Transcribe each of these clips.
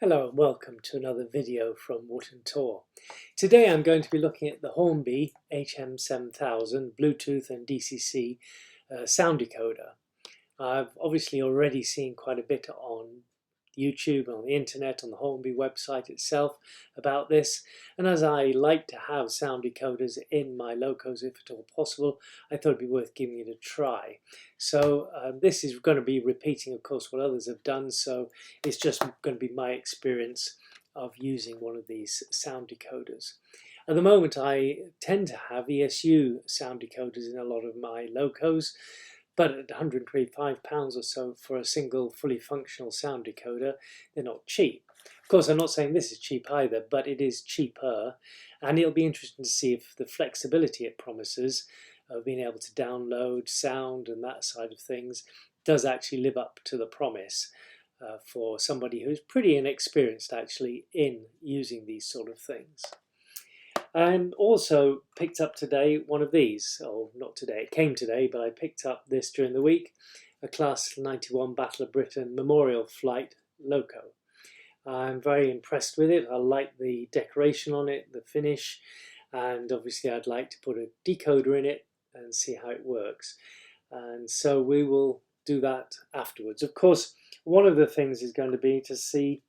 Hello and welcome to another video from Wootton Tor. Today I'm going to be looking at the Hornby HM7000 Bluetooth and DCC sound decoder. I've obviously already seen quite a bit on YouTube, on the internet, on the Hornby website itself about this, and as I like to have sound decoders in my locos if at all possible, I thought it'd be worth giving it a try. So this is going to be repeating, of course, what others have done, so it's just going to be my experience of using one of these sound decoders. At the moment I tend to have ESU sound decoders in a lot of my locos, but at £125 or so for a single fully functional sound decoder, they're not cheap. Of course, I'm not saying this is cheap either, but it is cheaper, and it'll be interesting to see if the flexibility it promises of being able to download sound and that side of things does actually live up to the promise for somebody who's pretty inexperienced actually in using these sort of things. And also picked up today one of these, or not today, it came today, but I picked up this during the week, a Class 91 Battle of Britain Memorial Flight Loco. I'm very impressed with it. I like the decoration on it, the finish, and obviously I'd like to put a decoder in it and see how it works. And so we will do that afterwards. Of course, one of the things is going to be to see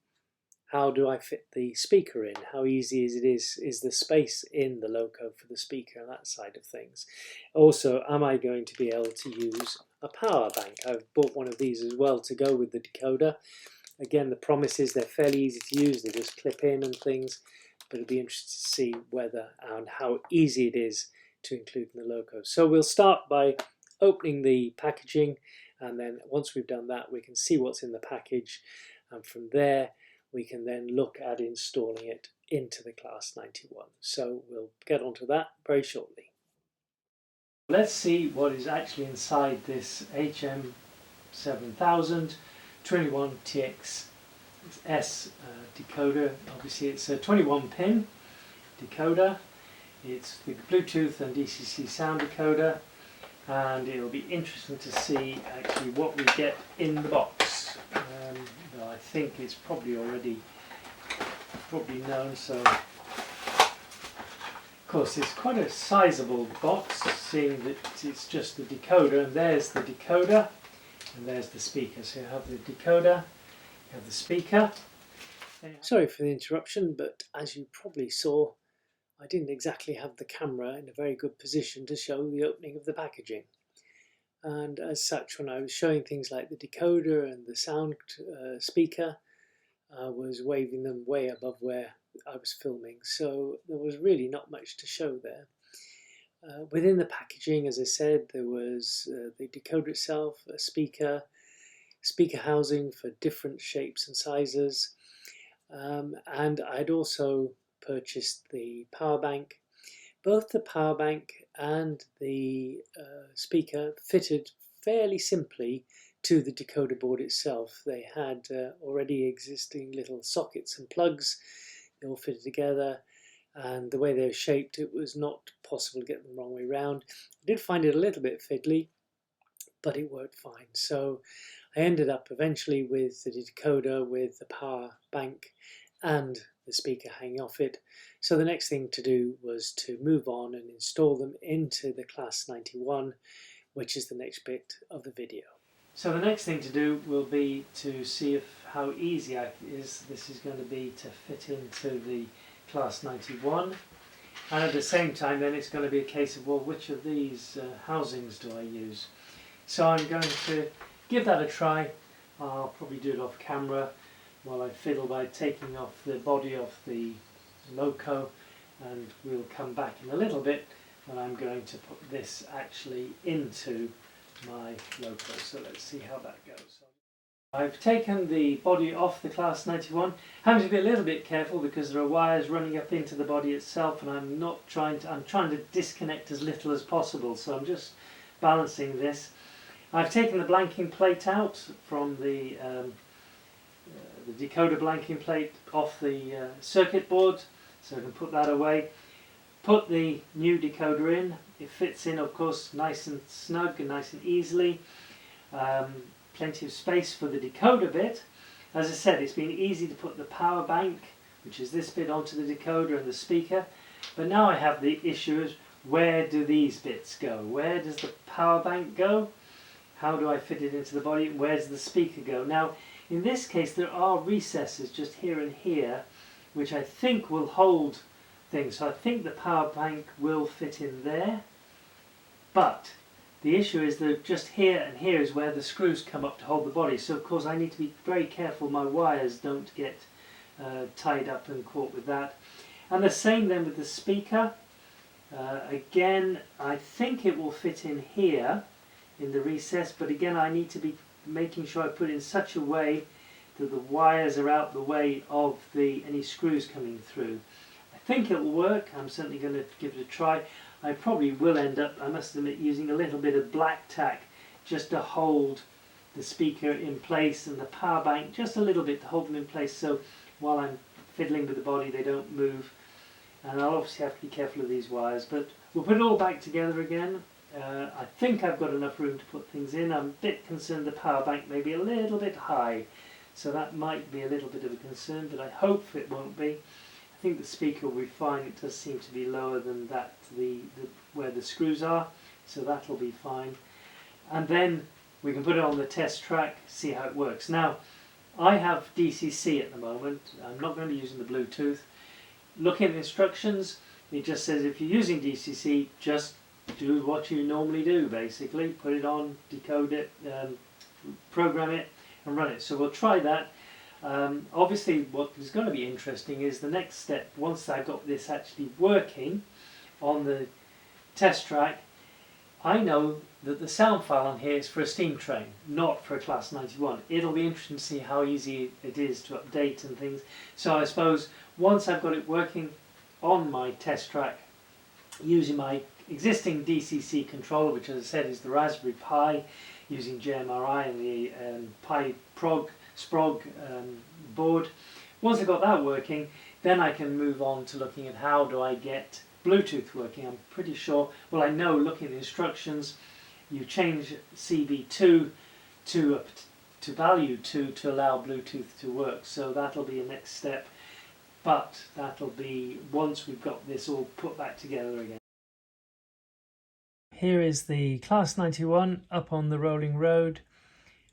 how do I fit the speaker in? How easy is the space in the loco for the speaker and that side of things? Also, am I going to be able to use a power bank? I've bought one of these as well to go with the decoder. Again, the promise is they're fairly easy to use. They just clip in and things, but it'll be interesting to see whether and how easy it is to include in the loco. So we'll start by opening the packaging, and then once we've done that, we can see what's in the package, and from there we can then look at installing it into the Class 91. So we'll get onto that very shortly. Let's see what is actually inside this HM7000 21TX S decoder. Obviously it's a 21 pin decoder. It's the Bluetooth and DCC sound decoder, and it'll be interesting to see actually what we get in the box. I think it's probably already known, so of course it's quite a sizable box, seeing that it's just the decoder, and there's the decoder and there's the speaker. So you have the decoder, you have the speaker. Sorry for the interruption, but as you probably saw, I didn't exactly have the camera in a very good position to show the opening of the packaging. And as such, when I was showing things like the decoder and the sound speaker, I was waving them way above where I was filming, so there was really not much to show there. Within the packaging, as I said, there was the decoder itself, a speaker housing for different shapes and sizes, and I'd also purchased the power bank. Both the power bank and the speaker fitted fairly simply to the decoder board itself. They had already existing little sockets and plugs. They all fitted together, and the way they were shaped, it was not possible to get them the wrong way around. I did find it a little bit fiddly, but it worked fine. So I ended up eventually with the decoder with the power bank and the speaker hanging off it. So the next thing to do was to move on and install them into the Class 91, which is the next bit of the video. So the next thing to do will be to see how easy this is going to be to fit into the Class 91, and at the same time then it's going to be a case of, well, which of these housings do I use? So I'm going to give that a try. I'll probably do it off camera while I fiddle by taking off the body of the loco, and we'll come back in a little bit when I'm going to put this actually into my loco. So let's see how that goes. I've taken the body off the Class 91. Having to be a little bit careful because there are wires running up into the body itself, and I'm trying to disconnect as little as possible, so I'm just balancing this. I've taken the blanking plate out from the decoder blanking plate off the circuit board, so I can put that away. Put the new decoder in. It fits in, of course, nice and snug and nice and easily. Plenty of space for the decoder bit. As I said, it's been easy to put the power bank, which is this bit, onto the decoder and the speaker. But now I have the issue is, where do these bits go? Where does the power bank go? How do I fit it into the body? Where does the speaker go? Now, in this case, there are recesses just here and here, which I think will hold things. So I think the power bank will fit in there. But the issue is that just here and here is where the screws come up to hold the body. So of course I need to be very careful my wires don't get tied up and caught with that. And the same then with the speaker. Again, I think it will fit in here in the recess, but again I need to be making sure I put it in such a way that the wires are out the way of any screws coming through. I think it will work. I'm certainly going to give it a try. I probably will end up, I must admit, using a little bit of black tack just to hold the speaker in place and the power bank just a little bit to hold them in place, so while I'm fiddling with the body they don't move. And I'll obviously have to be careful of these wires, but we'll put it all back together again. I think I've got enough room to put things in. I'm a bit concerned the power bank may be a little bit high, so that might be a little bit of a concern, but I hope it won't be. I think the speaker will be fine. It does seem to be lower than that, where the screws are, so that'll be fine. And then we can put it on the test track, see how it works. Now, I have DCC at the moment. I'm not going to be using the Bluetooth. Looking at the instructions, it just says if you're using DCC, just do what you normally do, basically. Put it on, decode it, program it, and run it. So we'll try that. Obviously what is going to be interesting is the next step. Once I've got this actually working on the test track, I know that the sound file on here is for a steam train, not for a Class 91. It'll be interesting to see how easy it is to update and things. So I suppose once I've got it working on my test track using my existing DCC controller, which as I said is the Raspberry Pi, using JMRI and the Pi Sprog board. Once I've got that working, then I can move on to looking at how do I get Bluetooth working. I'm pretty sure, well, I know looking at the instructions, you change CB2 to value 2 to allow Bluetooth to work. So that'll be a next step, but that'll be once we've got this all put back together again. Here is the Class 91 up on the rolling road,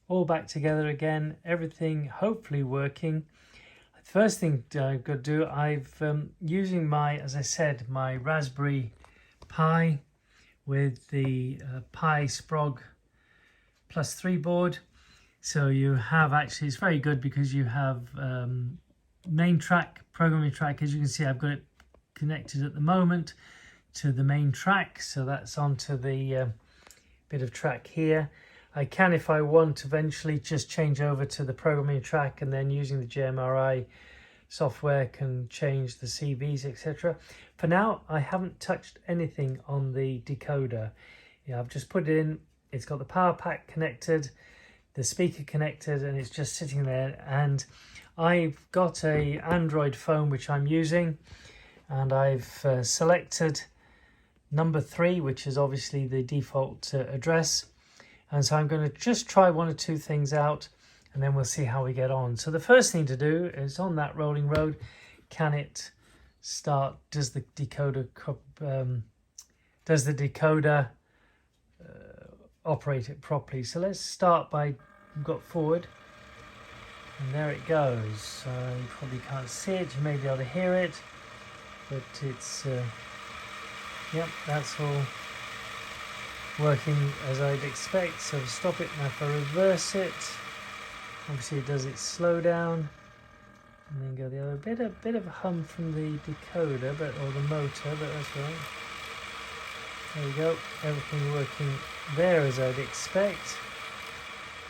all back together again, everything hopefully working. The first thing I've got to do, I've using my, as I said, my Raspberry Pi with the Pi Sprog Plus 3 board. So you have actually, it's very good because you have main track, programming track. As you can see, I've got it connected at the moment to the main track, so that's onto the bit of track here. I can, if I want, eventually just change over to the programming track, and then using the JMRI software can change the CVs, etc. For now, I haven't touched anything on the decoder. Yeah, I've just put it in. It's got the power pack connected, the speaker connected, and it's just sitting there. And I've got a Android phone which I'm using, and I've selected number 3, which is obviously the default address. And so I'm going to just try one or two things out, and then we'll see how we get on. So the first thing to do is on that rolling road, can it start? Does the decoder operate it properly? So let's start by, we've got forward, and there it goes. You probably can't see it, you may be able to hear it, but it's yep, that's all working as I'd expect. So stop it. Now if I reverse it, obviously it does its slow down, and then go the other bit of a hum from the decoder, or the motor, but that's right. There we go, everything working there as I'd expect.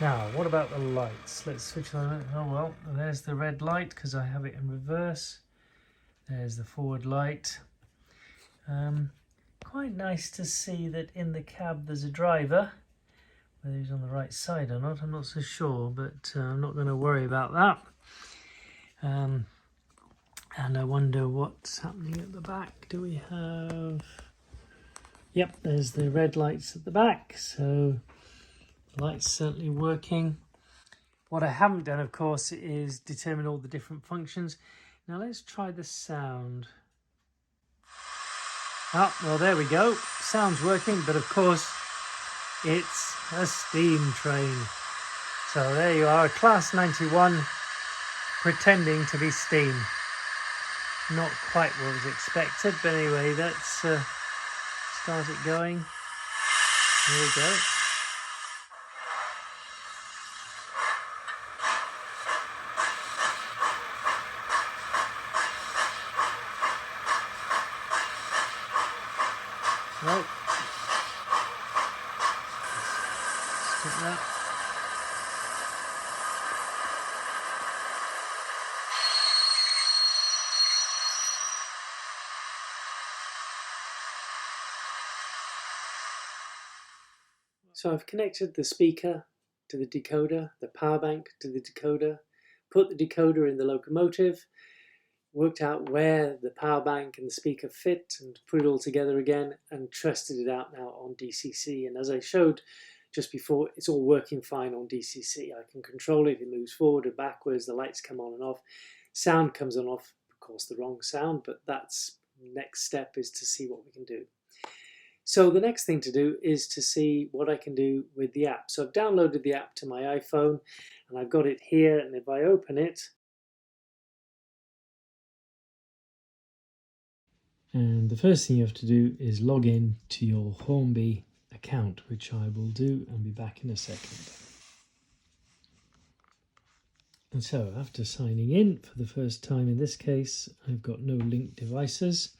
Now, what about the lights? Let's switch on. Oh well, there's the red light because I have it in reverse. There's the forward light. Quite nice to see that in the cab there's a driver. Whether he's on the right side or not, I'm not so sure, but I'm not going to worry about that. And I wonder what's happening at the back. Do we have... Yep, there's the red lights at the back, so the light's certainly working. What I haven't done, of course, is determine all the different functions. Now let's try the sound. Oh, well, there we go. Sound's working, but of course, it's a steam train. So there you are, a Class 91 pretending to be steam. Not quite what was expected, but anyway, let's start it going. There we go. Right. Stop that. So I've connected the speaker to the decoder, the power bank to the decoder, put the decoder in the locomotive, worked out where the power bank and the speaker fit and put it all together again and tested it out now on DCC. And as I showed just before, it's all working fine on DCC. I can control it, it moves forward or backwards, the lights come on and off, sound comes on and off, of course the wrong sound, but that's next step is to see what we can do. So the next thing to do is to see what I can do with the app. So I've downloaded the app to my iPhone and I've got it here, and if I open it, and the first thing you have to do is log in to your Hornby account, which I will do and be back in a second. And so after signing in for the first time in this case, I've got no linked devices.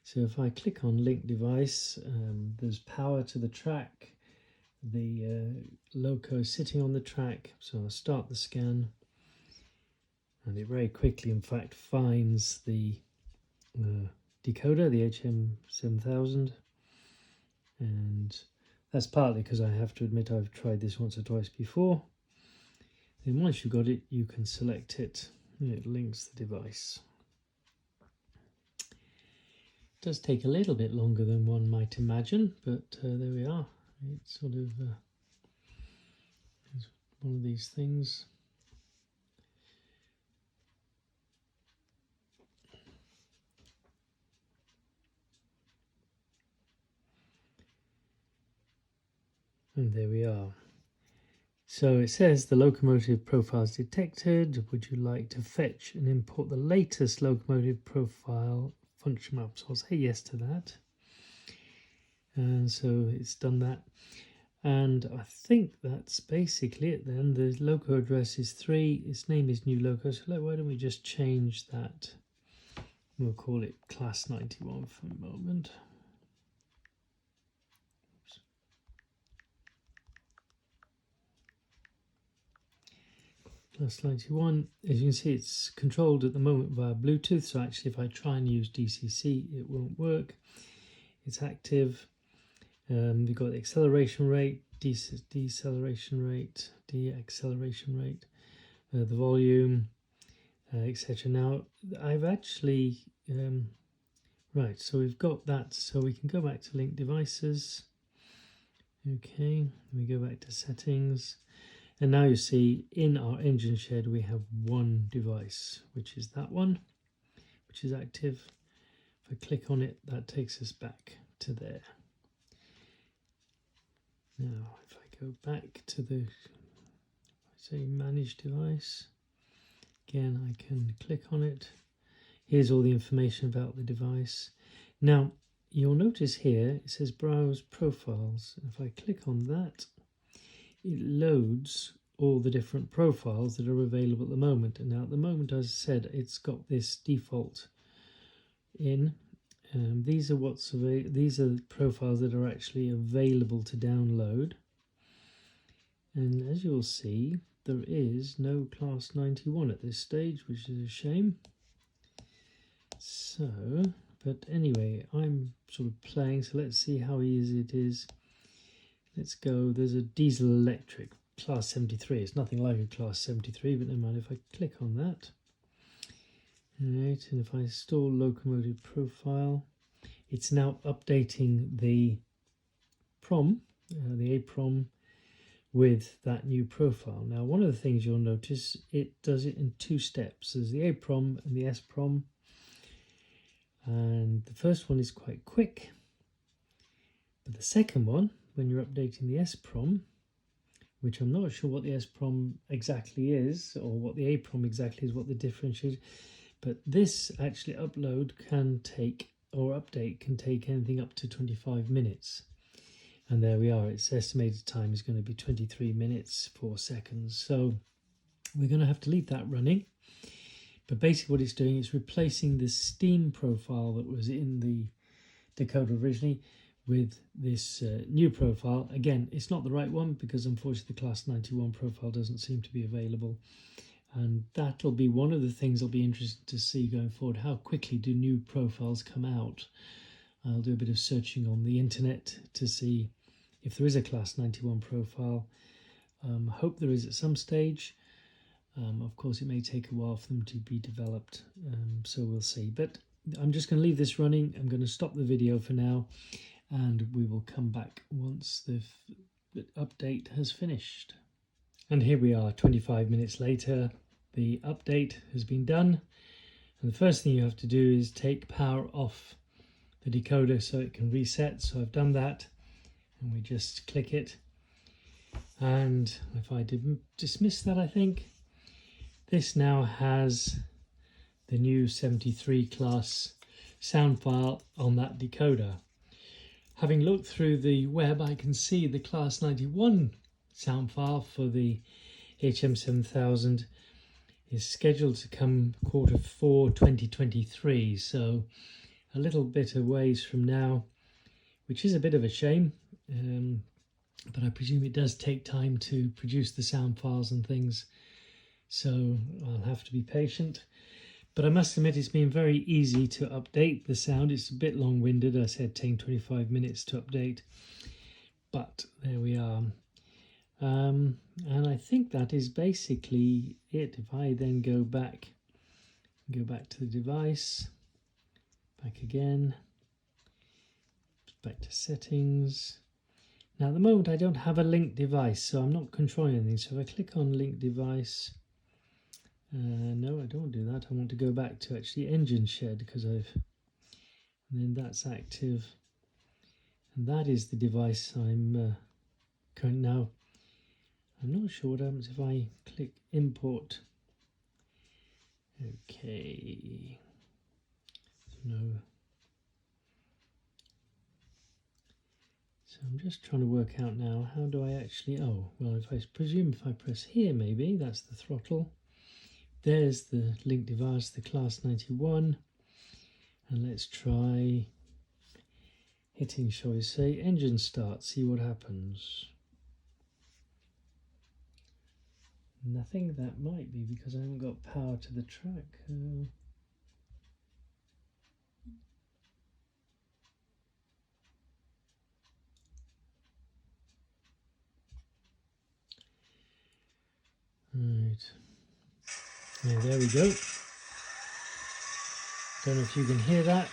So if I click on link device, there's power to the track, the loco sitting on the track. So I'll start the scan, and it very quickly in fact finds the decoder, the HM7000, and that's partly because I have to admit I've tried this once or twice before. Then once you've got it, you can select it and it links the device. It does take a little bit longer than one might imagine, but there we are. It's sort of it's one of these things. And there we are. So it says the locomotive profile is detected. Would you like to fetch and import the latest locomotive profile function map? So I'll say yes to that. And so it's done that. And I think that's basically it then. The loco address is 3. Its name is new loco. So why don't we just change that? We'll call it Class 91 for a moment. Class 91. As you can see, it's controlled at the moment via Bluetooth. So actually, if I try and use DCC, it won't work. It's active. We've got the acceleration rate, deceleration rate, de-acceleration rate, the volume, etc. Now, I've actually, right, so we've got that. So we can go back to link devices. Okay, we go back to settings. And now you see in our engine shed, we have one device, which is that one, which is active. If I click on it, that takes us back to there. Now, if I go back to the, say, manage device, again, I can click on it. Here's all the information about the device. Now, you'll notice here, it says browse profiles. If I click on that, it loads all the different profiles that are available at the moment. And now at the moment, as I said, it's got this default in. These are these are the profiles that are actually available to download. And as you'll see, there is no class 91 at this stage, which is a shame. So, but anyway, I'm sort of playing, so let's see how easy it is. Let's go, there's a diesel electric, class 73. It's nothing like a class 73, but never mind, if I click on that. Right, and if I install locomotive profile, it's now updating the PROM, the APROM, with that new profile. Now, one of the things you'll notice, it does it in two steps. There's the APROM and the SPROM, and the first one is quite quick, but the second one, when you're updating the SPROM, which I'm not sure what the SPROM exactly is, or what the APROM exactly is, what the difference is, but this actually upload can take, or update can take anything up to 25 minutes. And there we are, its estimated time is going to be 23 minutes 4 seconds. So we're going to have to leave that running. But basically what it's doing is replacing the Steam profile that was in the decoder originally with this new profile. Again, it's not the right one because unfortunately the class 91 profile doesn't seem to be available. And that'll be one of the things I'll be interested to see going forward. How quickly do new profiles come out? I'll do a bit of searching on the internet to see if there is a class 91 profile. I hope there is at some stage. Of course, it may take a while for them to be developed, so we'll see. But I'm just going to leave this running. I'm going to stop the video for now, and we will come back once the update has finished. And here we are, 25 minutes later. The update has been done. And the first thing you have to do is take power off the decoder so it can reset. So I've done that, and we just click it. And if I dismiss that, I think this now has the new 73 class sound file on that decoder. Having looked through the web, I can see the class 91 sound file for the HM7000 is scheduled to come Q4 2023, so a little bit of ways from now, which is a bit of a shame, but I presume it does take time to produce the sound files and things, so I'll have to be patient. But I must admit it's been very easy to update the sound. It's a bit long-winded, I said 10-25 minutes to update, but there we are. And I think that is basically it. If I then go back to the device, back again, back to settings. Now at the moment I don't have a linked device, so I'm not controlling anything. So if I click on link device, no, I don't want to do that. I want to go back to actually engine shed, because and then that's active, and that is the device I'm current now. I'm not sure what happens if I click import. Okay, no. So I'm just trying to work out now, how do I actually, oh, well, if I presume if I press here, maybe that's the throttle. There's the link device, the class 91. And let's try hitting, shall we say, engine start, see what happens. Nothing. That might be because I haven't got power to the track. Right. Yeah, there we go. Don't know if you can hear that,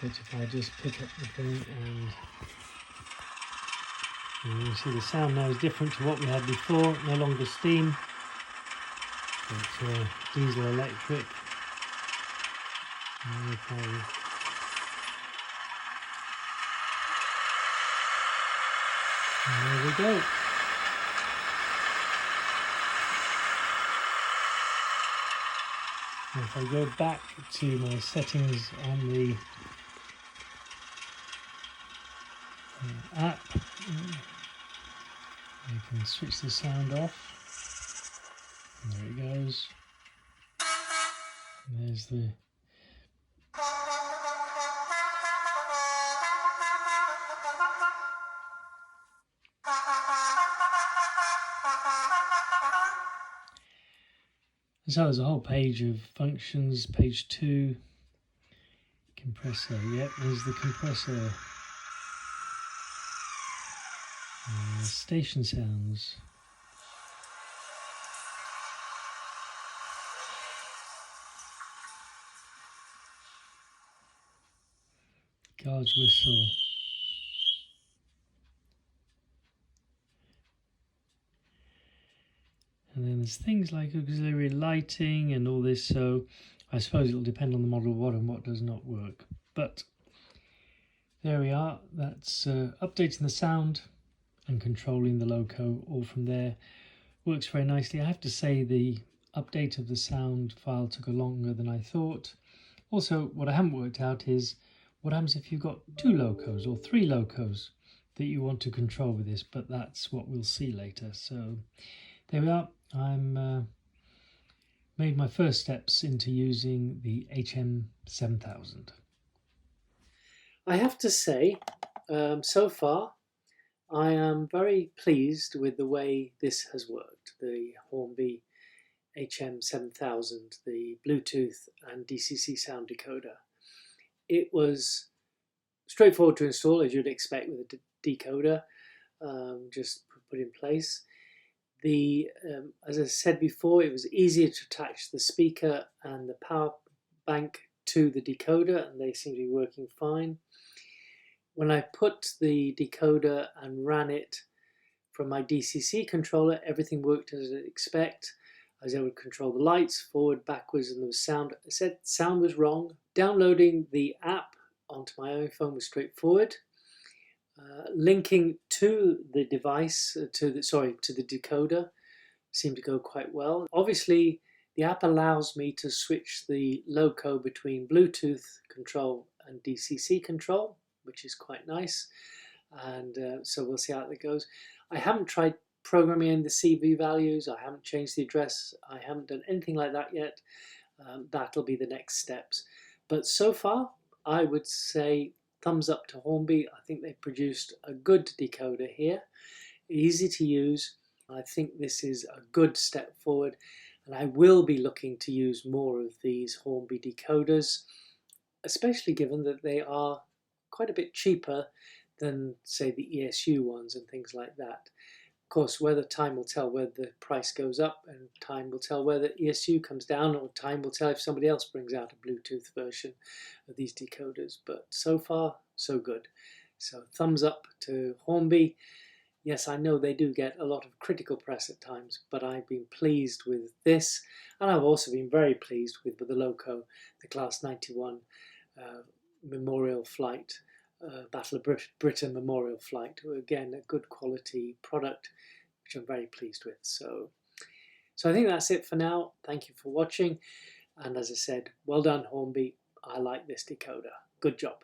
but if I just pick up the thing and you can see the sound now is different to what we had before. No longer steam. It's diesel electric. Okay. And there we go. If I go back to my settings on the app, I can switch the sound off. And there it goes. And there's the So there's a whole page of functions. Page 2, compressor. Yep, there's the compressor. Station sounds. Guard's whistle. And then there's things like auxiliary lighting and all this, so I suppose it'll depend on the model what and what does not work. But there we are, that's updating the sound and controlling the loco all from there. Works very nicely. I have to say the update of the sound file took longer than I thought. Also, what I haven't worked out is what happens if you've got 2 locos or 3 locos that you want to control with this, but that's what we'll see later. So there we are. I'm made my first steps into using the HM7000. I have to say, so far, I am very pleased with the way this has worked. The Hornby HM7000, the Bluetooth and DCC sound decoder. It was straightforward to install, as you'd expect with a decoder, just put in place. As I said before, it was easier to attach the speaker and the power bank to the decoder, and they seem to be working fine. When I put the decoder and ran it from my DCC controller, everything worked as I'd expect. I was able to control the lights forward, backwards, and there was sound. I said sound was wrong. Downloading the app onto my iPhone was straightforward. Linking to the device, to the decoder, seemed to go quite well. Obviously, the app allows me to switch the loco between Bluetooth control and DCC control, which is quite nice. And so we'll see how that goes. I haven't tried programming in the CV values. I haven't changed the address. I haven't done anything like that yet. That'll be the next steps. But so far, I would say thumbs up to Hornby. I think they produced a good decoder here, easy to use. I think this is a good step forward, and I will be looking to use more of these Hornby decoders, especially given that they are quite a bit cheaper than, say, the ESU ones and things like that. Of course, whether time will tell whether the price goes up, and time will tell whether ESU comes down, or time will tell if somebody else brings out a Bluetooth version of these decoders. But so far, so good. So thumbs up to Hornby. Yes, I know they do get a lot of critical press at times, but I've been pleased with this, and I've also been very pleased with the loco, the Class 91 Memorial Flight. Battle of Britain Memorial Flight. Again, a good quality product, which I'm very pleased with. So I think that's it for now. Thank you for watching. And as I said, well done, Hornby. I like this decoder. Good job.